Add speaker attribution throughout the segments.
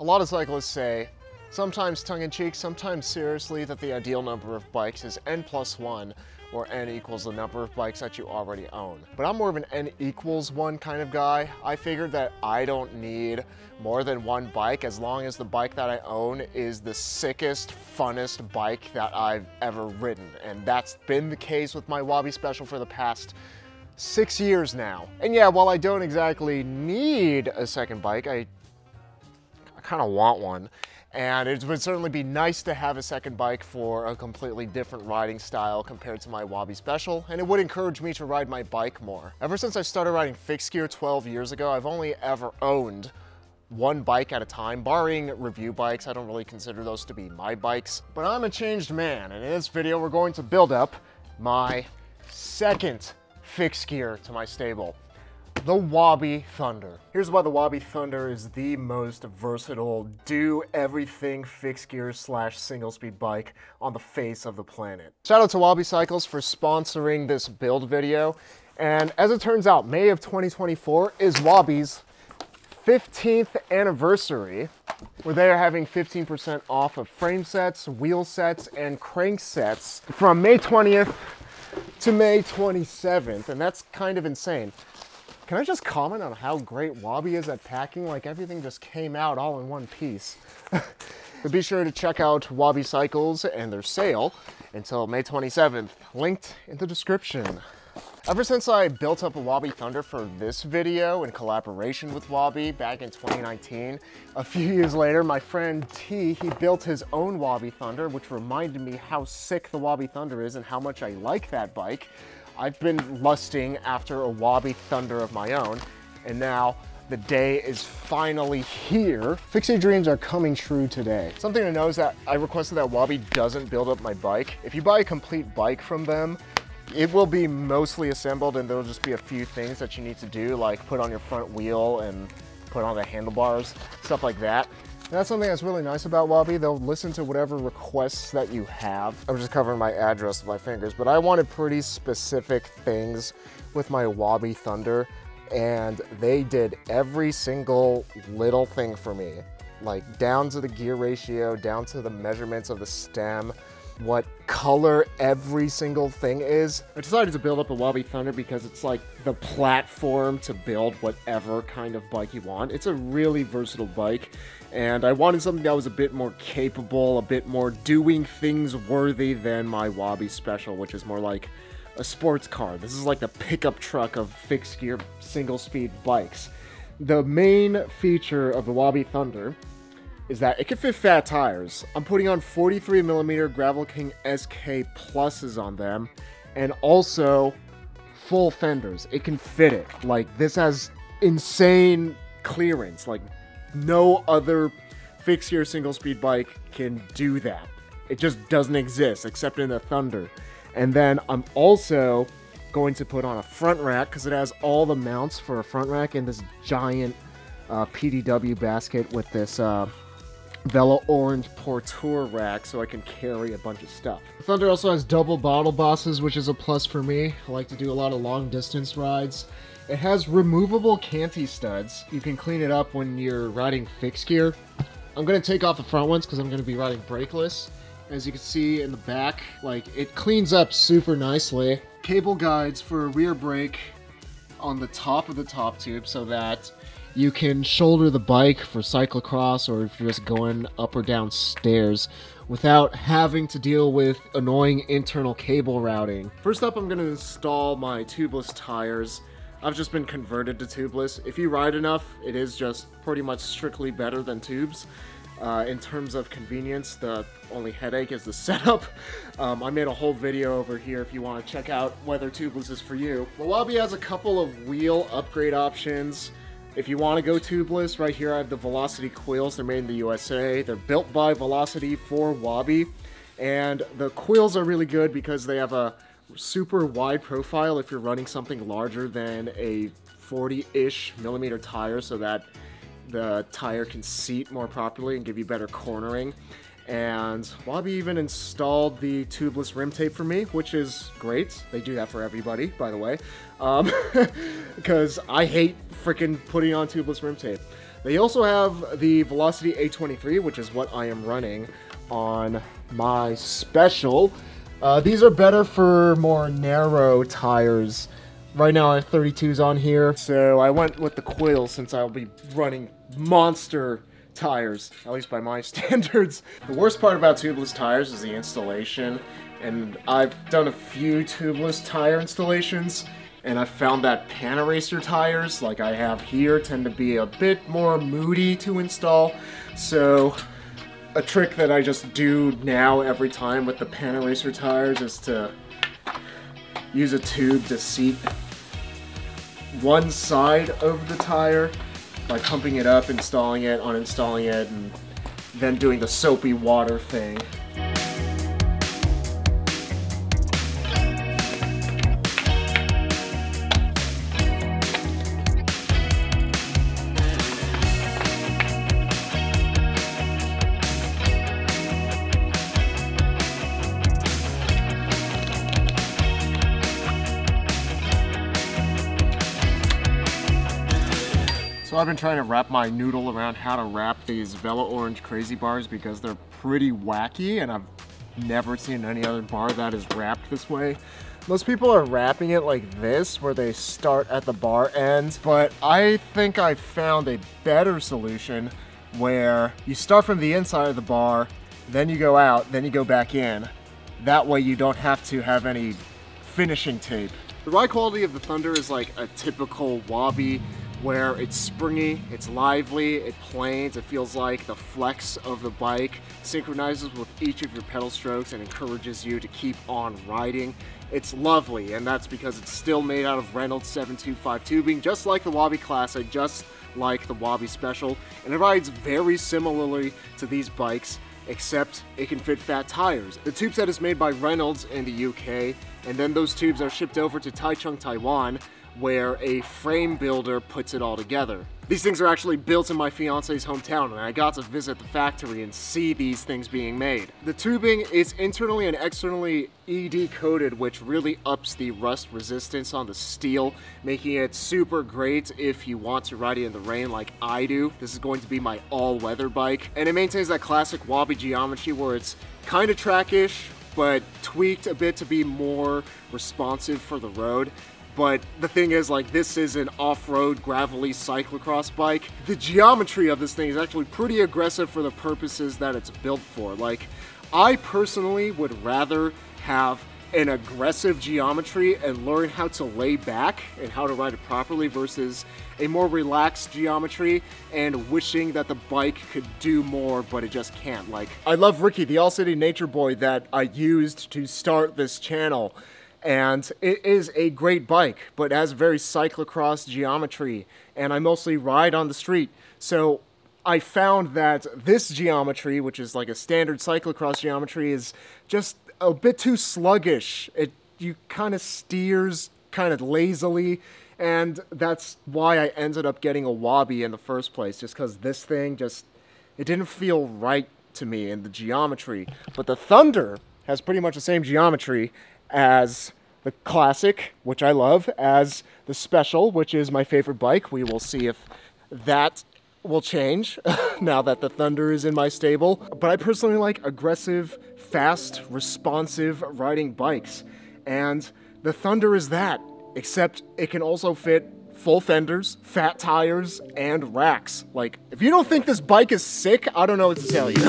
Speaker 1: A lot of cyclists say, sometimes tongue-in-cheek, sometimes seriously, that the ideal number of bikes is n+1, or n equals the number of bikes that you already own. But I'm more of an n=1 kind of guy. I figured that I don't need more than one bike as long as the bike that I own is the sickest, funnest bike that I've ever ridden. And that's been the case with my Wabi Special for the past 6 years now. And yeah, while I don't exactly need a second bike, I kind of want one. And it would certainly be nice to have a second bike for a completely different riding style compared to my Wabi Special, and it would encourage me to ride my bike more. Ever since I started riding fixed gear 12 years ago, I've only ever owned one bike at a time, barring review bikes. I don't really consider those to be my bikes, but I'm a changed man, and in this video we're going to build up my second fixed gear to my stable, the Wabi Thunder. Here's why the Wabi Thunder is the most versatile, do everything fixed gear / single speed bike on the face of the planet. Shout out to Wabi Cycles for sponsoring this build video. And as it turns out, May of 2024 is Wabi's 15th anniversary, where they are having 15% off of frame sets, wheel sets, and crank sets from May 20th to May 27th. And that's kind of insane. Can I just comment on how great Wabi is at packing? Like, everything just came out all in one piece. But be sure to check out Wabi Cycles and their sale until May 27th, linked in the description. Ever since I built up a Wabi Thunder for this video in collaboration with Wabi back in 2019, a few years later, my friend T, he built his own Wabi Thunder, which reminded me how sick the Wabi Thunder is and how much I like that bike. I've been lusting after a Wabi Thunder of my own, and now the day is finally here. Fixie dreams are coming true today. Something to know is that I requested that Wabi doesn't build up my bike. If you buy a complete bike from them, it will be mostly assembled and there'll just be a few things that you need to do, like put on your front wheel and put on the handlebars, stuff like that. And that's something that's really nice about Wabi. They'll listen to whatever requests that you have. I'm just covering my address with my fingers, but I wanted pretty specific things with my Wabi Thunder, and they did every single little thing for me. Like, down to the gear ratio, down to the measurements of the stem, what color every single thing is. I decided to build up a Wabi Thunder because it's like the platform to build whatever kind of bike you want. It's a really versatile bike, and I wanted something that was a bit more capable, a bit more doing things worthy than my Wabi Special, which is more like a sports car. This is like the pickup truck of fixed gear single speed bikes. The main feature of the Wabi Thunder is that it can fit fat tires. I'm putting on 43mm Gravel King SK Pluses on them, and also full fenders. It can fit it. Like, this has insane clearance. Like, no other fixed gear single speed bike can do that. It just doesn't exist except in the Thunder. And then I'm also going to put on a front rack because it has all the mounts for a front rack and this giant PDW basket with this Velo Orange Portour rack so I can carry a bunch of stuff. The Thunder also has double bottle bosses, which is a plus for me. I like to do a lot of long distance rides. It has removable canty studs. You can clean it up when you're riding fixed gear. I'm going to take off the front ones because I'm going to be riding brakeless. As you can see in the back, like, it cleans up super nicely. Cable guides for a rear brake on the top of the top tube so that you can shoulder the bike for cyclocross or if you're just going up or down stairs without having to deal with annoying internal cable routing. First up, I'm going to install my tubeless tires. I've just been converted to tubeless. If you ride enough, it is just pretty much strictly better than tubes. In terms of convenience, the only headache is the setup. I made a whole video over here if you want to check out whether tubeless is for you. Well, Wabi has a couple of wheel upgrade options. If you want to go tubeless, right here I have the Velocity Quills. They're made in the USA. They're built by Velocity for Wabi. And the quills are really good because they have a super wide profile if you're running something larger than a 40-ish millimeter tire so that the tire can seat more properly and give you better cornering. And Wabi even installed the tubeless rim tape for me, which is great. They do that for everybody, by the way, because I hate freaking putting on tubeless rim tape. They also have the Velocity A23, which is what I am running on my Special. These are better for more narrow tires. Right now I have 32s on here, so I went with the Quill since I'll be running monster tires, at least by my standards. The worst part about tubeless tires is the installation, and I've done a few tubeless tire installations, and I've found that Panaracer tires, like I have here, tend to be a bit more moody to install. So a trick that I just do now every time with the Panaracer tires is to use a tube to seat one side of the tire by pumping it up, installing it, uninstalling it, and then doing the soapy water thing. So I've been trying to wrap my noodle around how to wrap these Velo Orange Crazy Bars because they're pretty wacky, and I've never seen any other bar that is wrapped this way. Most people are wrapping it like this, where they start at the bar end, but I think I found a better solution where you start from the inside of the bar, then you go out, then you go back in. That way you don't have to have any finishing tape. The ride quality of the Thunder is like a typical Wabi, where it's springy, it's lively, it planes, it feels like the flex of the bike synchronizes with each of your pedal strokes and encourages you to keep on riding. It's lovely, and that's because it's still made out of Reynolds 725 tubing, just like the Wabi Classic, just like the Wabi Special, and it rides very similarly to these bikes, except it can fit fat tires. The tube set is made by Reynolds in the UK, and then those tubes are shipped over to Taichung, Taiwan, where a frame builder puts it all together. These things are actually built in my fiance's hometown, and I got to visit the factory and see these things being made. The tubing is internally and externally ED coated, which really ups the rust resistance on the steel, making it super great if you want to ride it in the rain like I do. This is going to be my all-weather bike, and it maintains that classic Wabi geometry where it's kind of trackish, but tweaked a bit to be more responsive for the road. But the thing is, like, this is an off-road gravelly cyclocross bike. The geometry of this thing is actually pretty aggressive for the purposes that it's built for. Like, I personally would rather have an aggressive geometry and learn how to lay back and how to ride it properly versus a more relaxed geometry and wishing that the bike could do more, but it just can't. Like, I love Ricky, the All-City Nature Boy that I used to start this channel. And it is a great bike, but it has very cyclocross geometry, and I mostly ride on the street. So I found that this geometry, which is like a standard cyclocross geometry, is just a bit too sluggish. You kind of steers kind of lazily, and that's why I ended up getting a Wabi in the first place, just because this thing it didn't feel right to me in the geometry. But the Thunder has pretty much the same geometry as the Classic, which I love, as the Special, which is my favorite bike. We will see if that will change now that the Thunder is in my stable. But I personally like aggressive, fast, responsive riding bikes. And the Thunder is that, except it can also fit full fenders, fat tires, and racks. Like, if you don't think this bike is sick, I don't know what to tell you.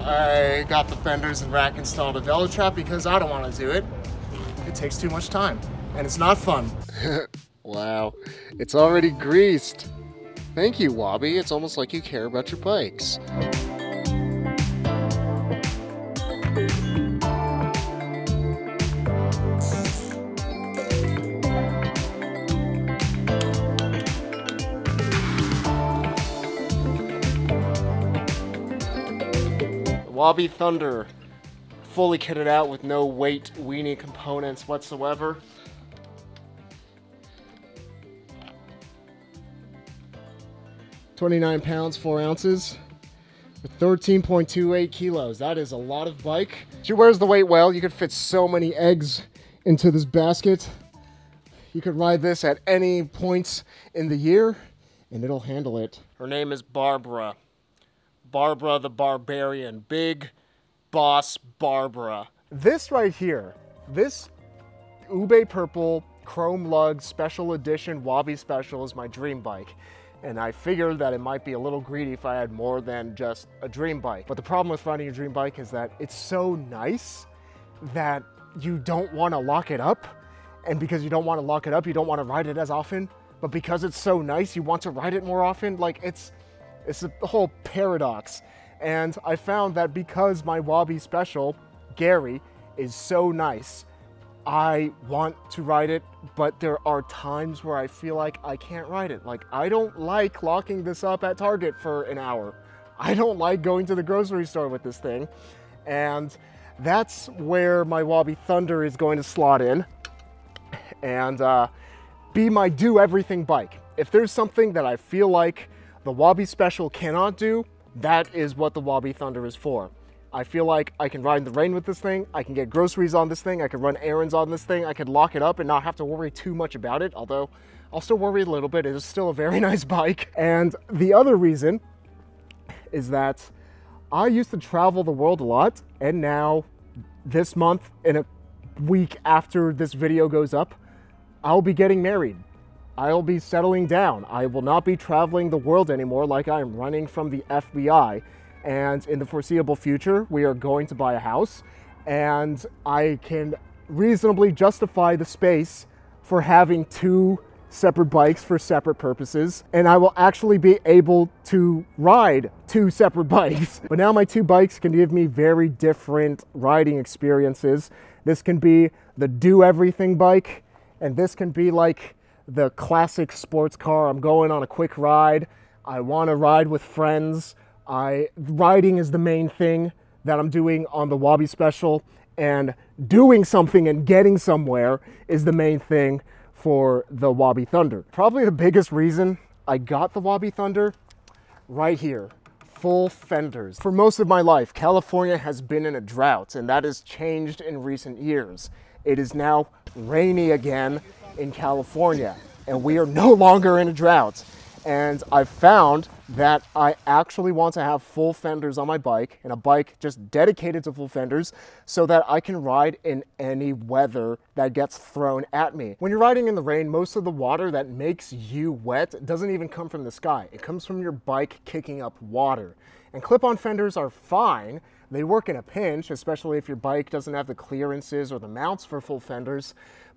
Speaker 1: I got the fenders and rack installed at VeloTrap because I don't want to do it. It takes too much time, and it's not fun. Wow, it's already greased. Thank you, Wabi. It's almost like you care about your bikes. Wabi Thunder fully kitted out with no weight weenie components whatsoever. £29 4 ounces. 13.28 kilos. That is a lot of bike. She wears the weight well. You could fit so many eggs into this basket. You could ride this at any points in the year and it'll handle it. Her name is Barbara. Barbara the Barbarian. Big Boss Barbara. This right here, this Ube Purple Chrome Lug Special Edition Wabi Special is my dream bike. And I figured that it might be a little greedy if I had more than just a dream bike. But the problem with riding a dream bike is that it's so nice that you don't want to lock it up. And because you don't want to lock it up, you don't want to ride it as often. But because it's so nice, you want to ride it more often. Like it's a whole paradox. And I found that because my Wabi Special, Gary, is so nice, I want to ride it, but there are times where I feel like I can't ride it. Like, I don't like locking this up at Target for an hour. I don't like going to the grocery store with this thing. And that's where my Wabi Thunder is going to slot in and be my do-everything bike. If there's something that I feel like the Wabi Special cannot do, that is what the Wabi Thunder is for. I feel like I can ride in the rain with this thing, I can get groceries on this thing, I can run errands on this thing, I could lock it up and not have to worry too much about it, although I'll still worry a little bit. It is still a very nice bike. And the other reason is that I used to travel the world a lot, and now this month, in a week after this video goes up, I'll be getting married. I'll be settling down. I will not be traveling the world anymore like I am running from the FBI. And in the foreseeable future, we are going to buy a house, and I can reasonably justify the space for having two separate bikes for separate purposes, and I will actually be able to ride two separate bikes. But now my two bikes can give me very different riding experiences. This can be the do-everything bike, and this can be like the classic sports car. I'm going on a quick ride. I want to ride with friends. Riding is the main thing that I'm doing on the Wabi Special, and doing something and getting somewhere is the main thing for the Wabi Thunder. Probably the biggest reason I got the Wabi Thunder, right here, full fenders. For most of my life, California has been in a drought, and that has changed in recent years. It is now rainy again in California, and we are no longer in a drought. And I've found that I actually want to have full fenders on my bike, and a bike just dedicated to full fenders, so that I can ride in any weather that gets thrown at me. When you're riding in the rain, most of the water that makes you wet doesn't even come from the sky. It comes from your bike kicking up water. And clip-on fenders are fine. They work in a pinch, especially if your bike doesn't have the clearances or the mounts for full fenders.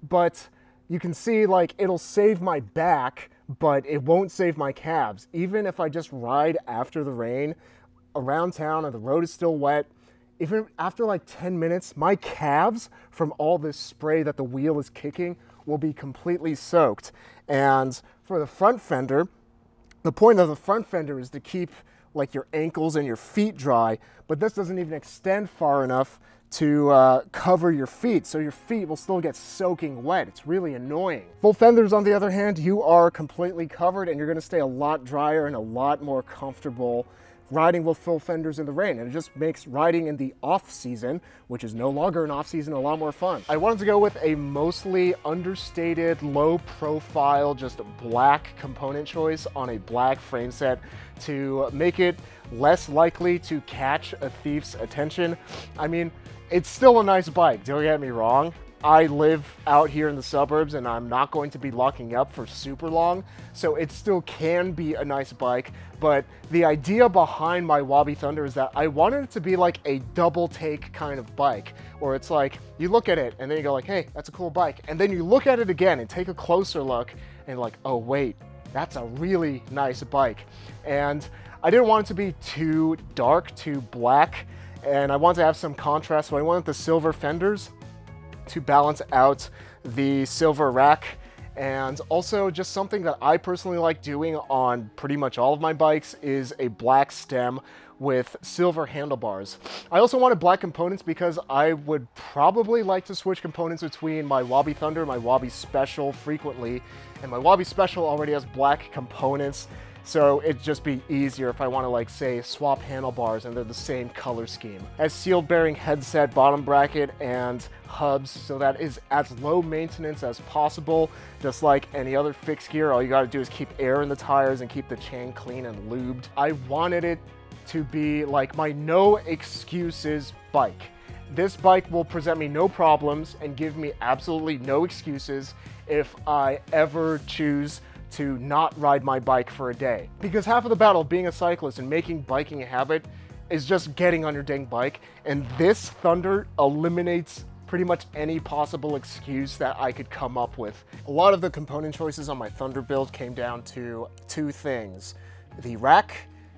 Speaker 1: But you can see, like, it'll save my back, but it won't save my calves. Even if I just ride after the rain around town and the road is still wet, even after like 10 minutes, my calves from all this spray that the wheel is kicking will be completely soaked. And for the front fender, the point of the front fender is to keep like your ankles and your feet dry, but this doesn't even extend far enough to cover your feet, so your feet will still get soaking wet. It's really annoying. Full fenders, on the other hand, you are completely covered, and you're gonna stay a lot drier and a lot more comfortable riding with full fenders in the rain. And it just makes riding in the off season, which is no longer an off season, a lot more fun. I wanted to go with a mostly understated, low profile, just black component choice on a black frame set to make it less likely to catch a thief's attention. I mean, it's still a nice bike, don't get me wrong. I live out here in the suburbs and I'm not going to be locking up for super long, so it still can be a nice bike. But the idea behind my Wabi Thunder is that I wanted it to be like a double take kind of bike, where it's like, you look at it and then you go like, hey, that's a cool bike. And then you look at it again and take a closer look and like, oh wait, that's a really nice bike. And I didn't want it to be too dark, too black, and I wanted to have some contrast, so I wanted the silver fenders to balance out the silver rack. And also, just something that I personally like doing on pretty much all of my bikes is a black stem with silver handlebars. I also wanted black components because I would probably like to switch components between my Wabi Thunder and my Wabi Special frequently, and my Wabi Special already has black components, so it'd just be easier if I want to, like, say, swap handlebars and they're the same color scheme. As sealed bearing headset, bottom bracket, and hubs, so that is as low maintenance as possible. Just like any other fixed gear, all you gotta do is keep air in the tires and keep the chain clean and lubed. I wanted it to be like my no excuses bike. This bike will present me no problems and give me absolutely no excuses if I ever choose to not ride my bike for a day. Because half of the battle of being a cyclist and making biking a habit is just getting on your dang bike, and this Thunder eliminates pretty much any possible excuse that I could come up with. A lot of the component choices on my Thunder build came down to two things: the rack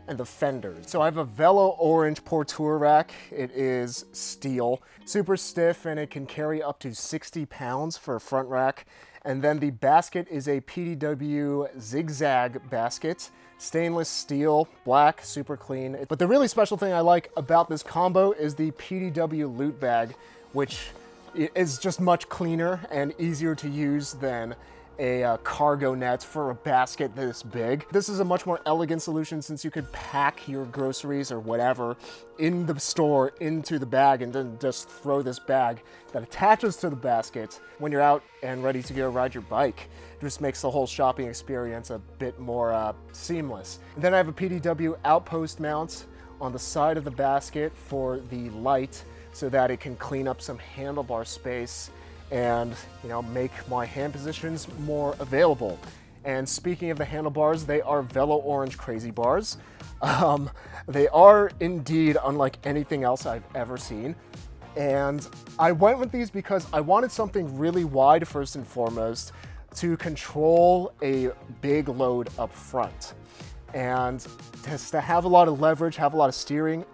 Speaker 1: and the fenders. So I have a Velo Orange Portour rack. It is steel, super stiff, and it can carry up to 60 pounds for a front rack. And then the basket is a PDW zigzag basket, stainless steel, black, super clean. But the really special thing I like about this combo is the PDW loot bag, which is just much cleaner and easier to use than a cargo net for a basket this big. This is a much more elegant solution since you could pack your groceries or whatever in the store into the bag and then just throw this bag that attaches to the basket when you're out and ready to go ride your bike. It just makes the whole shopping experience a bit more seamless. And then I have a PDW outpost mount on the side of the basket for the light so that it can clean up some handlebar space and, you know, make my hand positions more available. And speaking of the handlebars, they are Velo Orange Crazy Bars. They are indeed unlike anything else I've ever seen. And I went with these because I wanted something really wide first and foremost to control a big load up front. And just to have a lot of leverage, have a lot of steering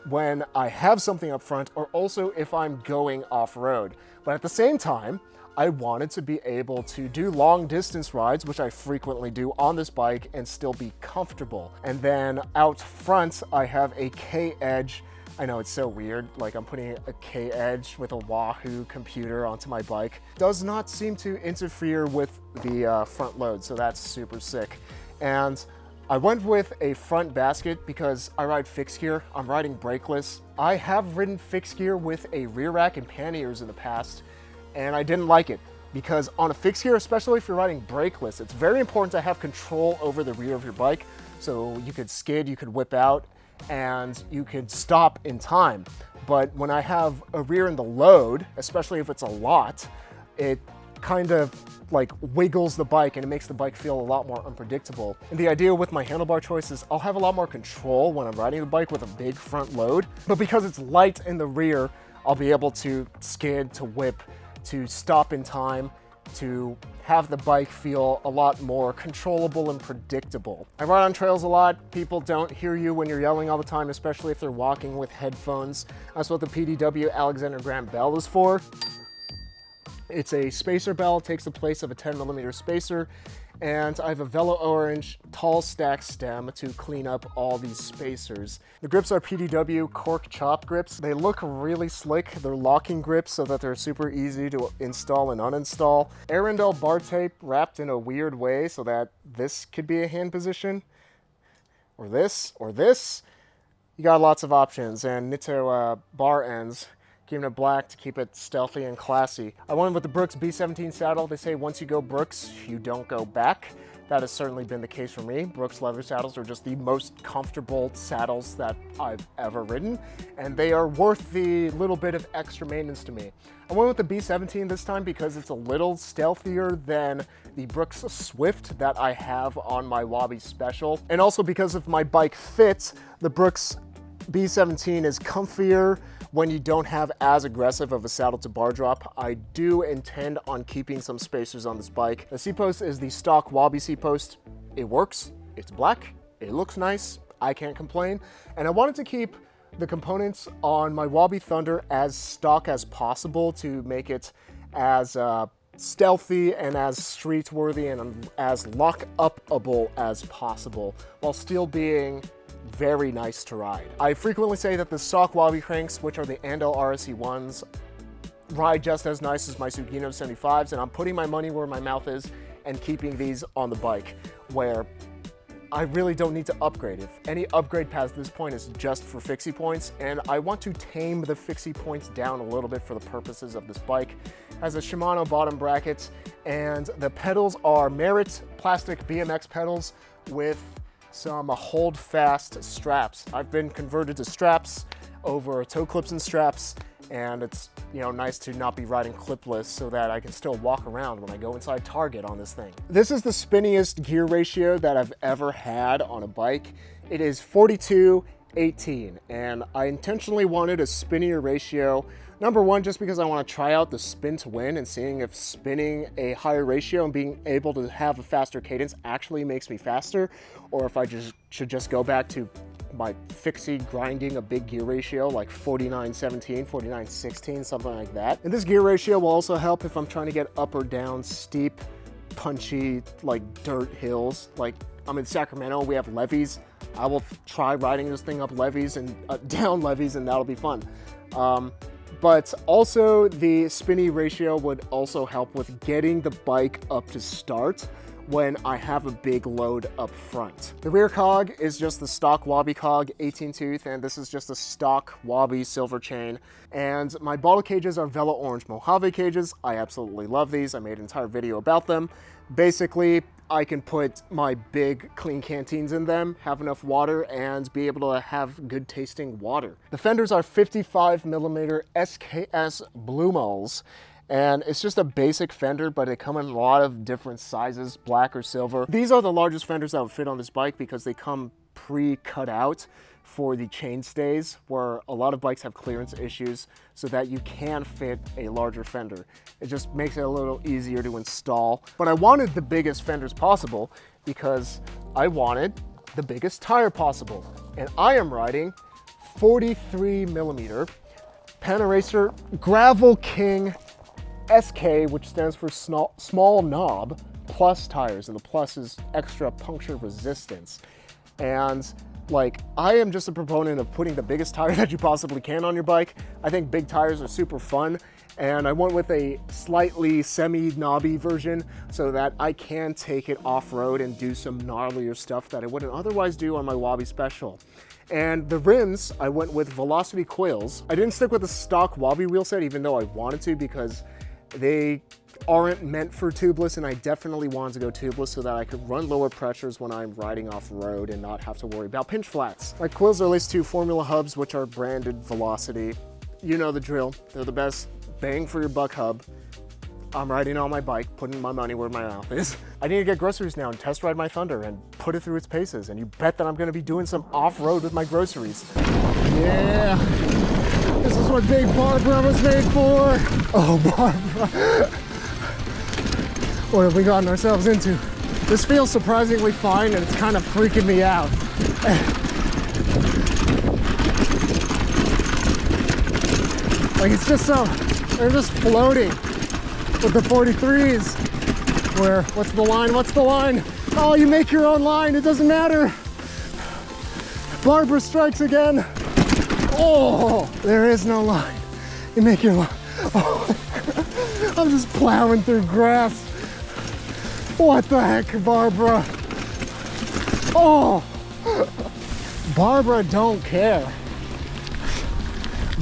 Speaker 1: when I have something up front, or also if I'm going off-road. But at the same time, I wanted to be able to do long distance rides, which I frequently do on this bike, and still be comfortable. And then out front, I have a K-Edge. I know it's so weird, like I'm putting a K-Edge with a Wahoo computer onto my bike. Does not seem to interfere with the front load, so that's super sick. And I went with a front basket because I ride fixed gear. I'm riding brakeless. I have ridden fixed gear with a rear rack and panniers in the past, and I didn't like it because on a fixed gear, especially if you're riding brakeless, it's very important to have control over the rear of your bike. So you could skid, you could whip out, and you could stop in time. But when I have a rear in the load, especially if it's a lot, it kind of like wiggles the bike and it makes the bike feel a lot more unpredictable. And the idea with my handlebar choice is I'll have a lot more control when I'm riding the bike with a big front load, but because it's light in the rear, I'll be able to skid, to whip, to stop in time, to have the bike feel a lot more controllable and predictable. I ride on trails a lot. People don't hear you when you're yelling all the time, especially if they're walking with headphones. That's what the PDW Alexander Graham Bell is for. It's a spacer bell, it takes the place of a 10mm spacer, and I have a Velo Orange tall stack stem to clean up all these spacers. The grips are PDW cork chop grips. They look really slick. They're locking grips so that they're super easy to install and uninstall. Arundel bar tape wrapped in a weird way so that this could be a hand position, or this, or this. You got lots of options, and Nitto bar ends. Keeping it black to keep it stealthy and classy. I went with the Brooks B17 saddle. They say once you go Brooks, you don't go back. That has certainly been the case for me. Brooks leather saddles are just the most comfortable saddles that I've ever ridden, and they are worth the little bit of extra maintenance to me. I went with the B17 this time because it's a little stealthier than the Brooks Swift that I have on my Wabi Special, and also because of my bike fit, the Brooks B17 is comfier when you don't have as aggressive of a saddle to bar drop. I do intend on keeping some spacers on this bike. The C-post is the stock Wabi C-post. It works, it's black, it looks nice, I can't complain. And I wanted to keep the components on my Wabi Thunder as stock as possible to make it as stealthy and as street-worthy and as lock-up-able as possible, while still being very nice to ride. I frequently say that the stock Wabi cranks, which are the Andel RSE1s, ride just as nice as my Sugino 75s, and I'm putting my money where my mouth is and keeping these on the bike, where I really don't need to upgrade. If any upgrade past this point is just for fixie points, and I want to tame the fixie points down a little bit for the purposes of this bike. It has a Shimano bottom bracket, and the pedals are Merit plastic BMX pedals with some hold fast straps. I've been converted to straps over toe clips and straps, and it's, you know, nice to not be riding clipless so that I can still walk around when I go inside Target on this thing. This is the spinniest gear ratio that I've ever had on a bike. It is 42:18, and I intentionally wanted a spinnier ratio. Number one, just because I want to try out the spin to win and seeing if spinning a higher ratio and being able to have a faster cadence actually makes me faster, or if I should just go back to my fixie grinding a big gear ratio like 49:17, 49:16, something like that. And this gear ratio will also help if I'm trying to get up or down steep, punchy, like dirt hills. Like I'm in Sacramento, we have levees. I will try riding this thing up levees and down levees, and that'll be fun. But also the spinny ratio would also help with getting the bike up to start when I have a big load up front. The rear cog is just the stock Wabi cog 18 tooth, and this is just a stock Wabi silver chain. And my bottle cages are Velo Orange Mojave cages. I absolutely love these. I made an entire video about them. Basically, I can put my big clean canteens in them, have enough water, and be able to have good tasting water. The fenders are 55mm SKS Blue Moles. And it's just a basic fender, but they come in a lot of different sizes, black or silver. These are the largest fenders that would fit on this bike because they come pre-cut out for the chain stays, where a lot of bikes have clearance issues so that you can fit a larger fender. It just makes it a little easier to install. But I wanted the biggest fenders possible because I wanted the biggest tire possible. And I am riding 43mm Panaracer Gravel King SK, which stands for small knob plus tires, and the plus is extra puncture resistance. And like, I am just a proponent of putting the biggest tire that you possibly can on your bike. I think big tires are super fun, and I went with a slightly semi-knobby version so that I can take it off-road and do some gnarlier stuff that I wouldn't otherwise do on my Wabi Special. And the rims, I went with Velocity coils. I didn't stick with the stock Wabi wheel set, even though I wanted to, because they aren't meant for tubeless, and I definitely wanted to go tubeless so that I could run lower pressures when I'm riding off-road and not have to worry about pinch flats. My coils are laced to Formula hubs, which are branded Velocity. You know the drill. They're the best bang for your buck hub. I'm riding on my bike, putting my money where my mouth is. I need to get groceries now and test ride my Thunder and put it through its paces, and you bet that I'm gonna be doing some off-road with my groceries. Yeah. This is what Big Barbara was made for. Oh, Barbara. What have we gotten ourselves into? This feels surprisingly fine, and it's kind of freaking me out. Like, it's just so, they're just floating with the 43s. Where, what's the line? What's the line? Oh, you make your own line. It doesn't matter. Barbara strikes again. Oh, there is no line. You make your line. Oh, I'm just plowing through grass. What the heck, Barbara? Oh, Barbara don't care.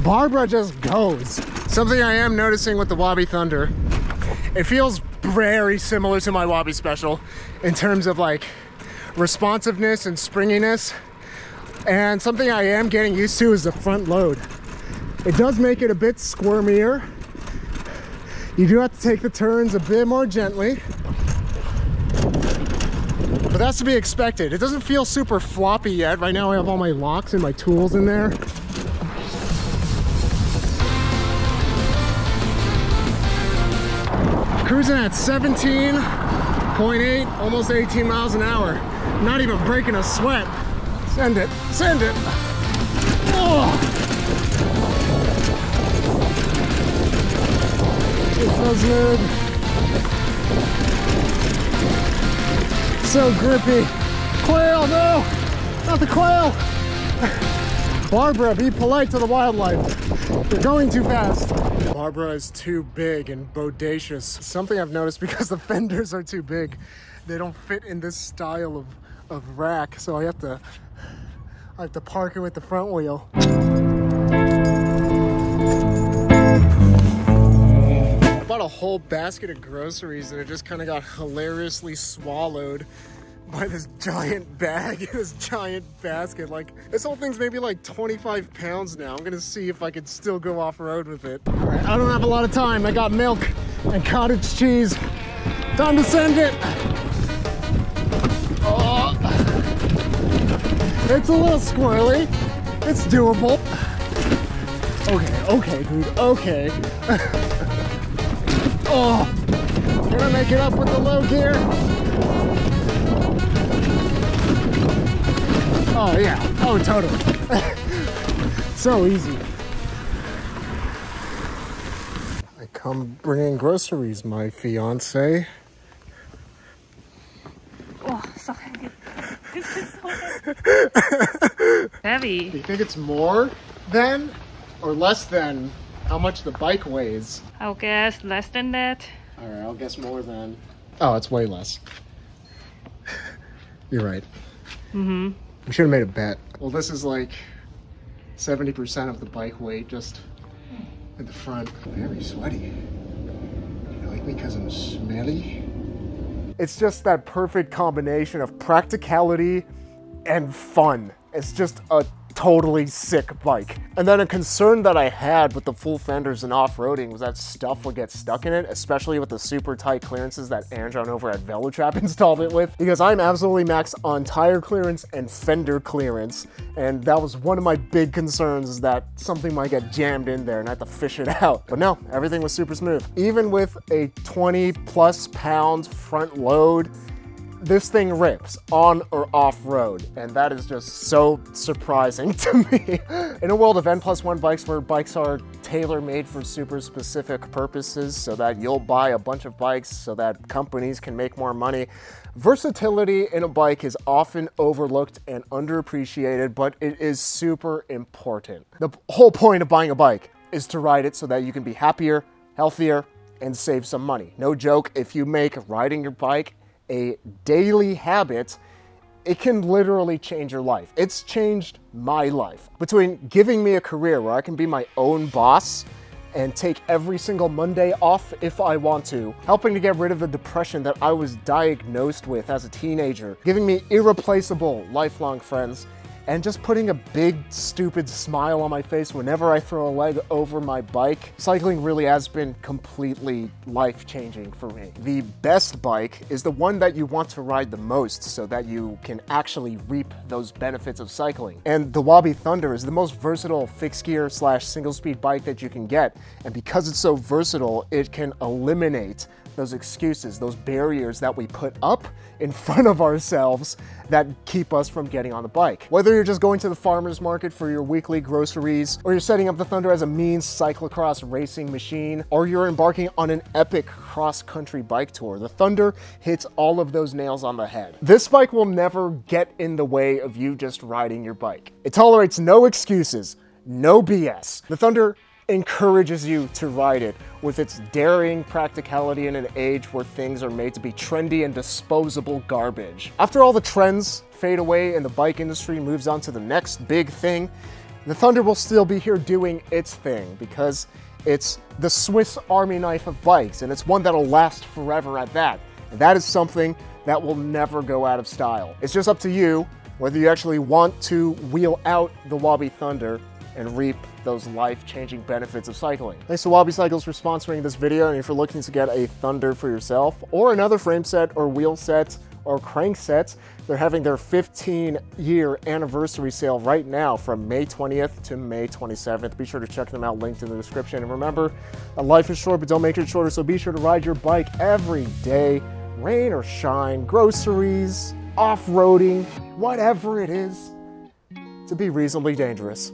Speaker 1: Barbara just goes. Something I am noticing with the Wabi Thunder, it feels very similar to my Wabi Special in terms of like responsiveness and springiness. And something I am getting used to is the front load. It does make it a bit squirmier. You do have to take the turns a bit more gently, but that's to be expected. It doesn't feel super floppy yet. Right now I have all my locks and my tools in there. Cruising at 17.8, almost 18 miles an hour. Not even breaking a sweat. Send it, send it. Oh. It's so smooth. So grippy. Quail, no! Not the quail! Barbara, be polite to the wildlife. You're going too fast. Barbara is too big and bodacious. Something I've noticed because the fenders are too big. They don't fit in this style of rack, so I have to park it with the front wheel. I bought a whole basket of groceries and it just kind of got hilariously swallowed by this giant bag, this giant basket. Like, this whole thing's maybe like 25 pounds now. I'm gonna see if I can still go off-road with it. All right, I don't have a lot of time. I got milk and cottage cheese. Time to send it. Oh. It's a little squirrely. It's doable. Okay, dude, okay. Oh, gonna make it up with the low gear. Oh yeah, oh totally. So easy. I come bringing groceries, my fiance.
Speaker 2: Oh, so heavy. This is so heavy.
Speaker 1: Do you think it's more than or less than how much the bike weighs?
Speaker 2: I'll guess less than that.
Speaker 1: All right, I'll guess more than. Oh, it's way less. You're right.
Speaker 2: Mm-hmm.
Speaker 1: We should have made a bet. Well, this is like 70% of the bike weight just in the front. Very sweaty. You like me because I'm smelly? It's just that perfect combination of practicality and fun. It's just a totally sick bike. And then a concern that I had with the full fenders and off-roading was that stuff would get stuck in it, especially with the super tight clearances that Andron over at VeloTrap installed it with, because I'm absolutely maxed on tire clearance and fender clearance, and that was one of my big concerns, is that something might get jammed in there and I have to fish it out. But no, everything was super smooth. Even with a 20+ pound front load, this thing rips on or off road, and that is just so surprising to me. In a world of N+1 bikes where bikes are tailor-made for super specific purposes so that you'll buy a bunch of bikes so that companies can make more money, versatility in a bike is often overlooked and underappreciated, but it is super important. The whole point of buying a bike is to ride it so that you can be happier, healthier, and save some money. No joke, if you make riding your bike a daily habit, it can literally change your life. It's changed my life. Between giving me a career where I can be my own boss and take every single Monday off if I want to, helping to get rid of the depression that I was diagnosed with as a teenager, giving me irreplaceable lifelong friends, and just putting a big, stupid smile on my face whenever I throw a leg over my bike, cycling really has been completely life-changing for me. The best bike is the one that you want to ride the most so that you can actually reap those benefits of cycling. And the Wabi Thunder is the most versatile fixed gear / single speed bike that you can get. And because it's so versatile, it can eliminate those excuses, those barriers that we put up in front of ourselves that keep us from getting on the bike. Whether you're just going to the farmer's market for your weekly groceries, or you're setting up the Thunder as a mean cyclocross racing machine, or you're embarking on an epic cross-country bike tour, the Thunder hits all of those nails on the head. This bike will never get in the way of you just riding your bike. It tolerates no excuses, no BS. The Thunder encourages you to ride it with its daring practicality in an age where things are made to be trendy and disposable garbage. After all the trends fade away and the bike industry moves on to the next big thing, the Thunder will still be here doing its thing because it's the Swiss Army knife of bikes, and it's one that'll last forever at that. And that is something that will never go out of style. It's just up to you whether you actually want to wheel out the Wabi Thunder and reap those life-changing benefits of cycling. Thanks to Wabi Cycles for sponsoring this video, and if you're looking to get a Thunder for yourself, or another frame set, or wheel set, or crank set, they're having their 15-year anniversary sale right now from May 20th to May 27th. Be sure to check them out, linked in the description. And remember, life is short, but don't make it shorter, so be sure to ride your bike every day, rain or shine, groceries, off-roading, whatever it is, to be reasonably dangerous.